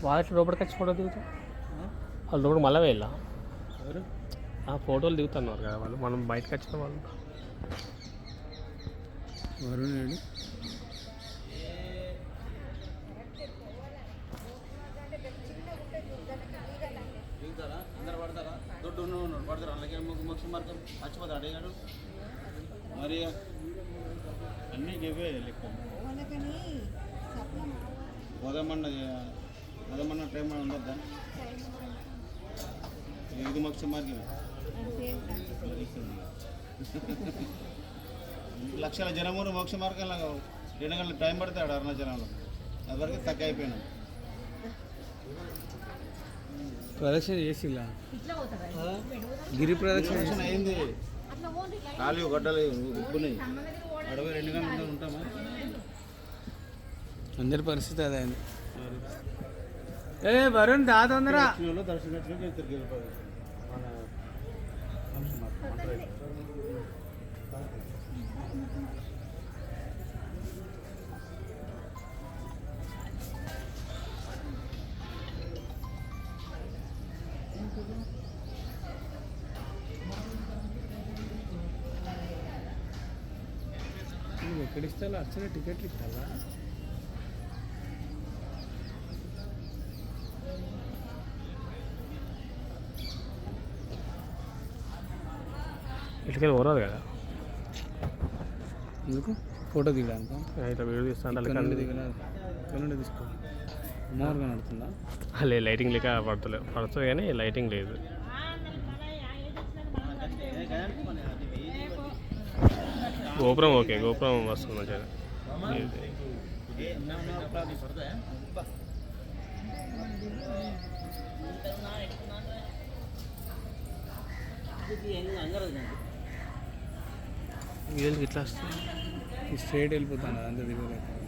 వాళ్ళు లోపలికి వచ్చి ఫోటో దిగుతాం. వాళ్ళు లోపలికి మళ్ళీ వెళ్ళా ఎవరు ఫోటోలు దిగుతున్నారు కదా వాళ్ళు, మనం బయటకు వచ్చిన వాళ్ళు. వరుణుడు అందరు పడతారా దొడ్డు పడతారు అలాగే ముఖ్య మార్గం మర్చిపోతారు అడిగాడు మరి అన్నీ ఇవే లెక్క ఉదయమన్న టైం ఉండద్దా ఇది మోక్ష మార్గం లక్షల జనమును మోక్ష మార్గంలో 2 గంటల టైం పడతాడు అరుణాచలంలో అది వరకు తక్కువ అయిపోయినా ప్రదక్షిణ చేసిలా గిరి ప్రదక్షిణ అయింది కాలు గడ్డలు ఉప్పున్నాయి అడవి 2 గంటలు ఉంటామా అందరి పరిస్థితి అదే అయింది ఏ వరుణ్ దా తొందర దర్శనం ఎక్కడ ఇస్తా అర్చన టికెట్లు ఇస్తారా ఇటుకెళ్ళి పోరాదు కదా ఎందుకు ఫోటో దిగడానికి ఇట్లా వీడియో తీస్తాను దిగలేదు తీసుకో మామూలుగా నడుతుందా లేదు లైటింగ్ లేక పడుతుంది కానీ లైటింగ్ లేదు. గోపురం ఓకే గోపురం వస్తుంది మంచిగా. ఇట్లా వస్తుంది స్ట్రైట్ వెళ్ళిపోతాను అంత దిగలేదు.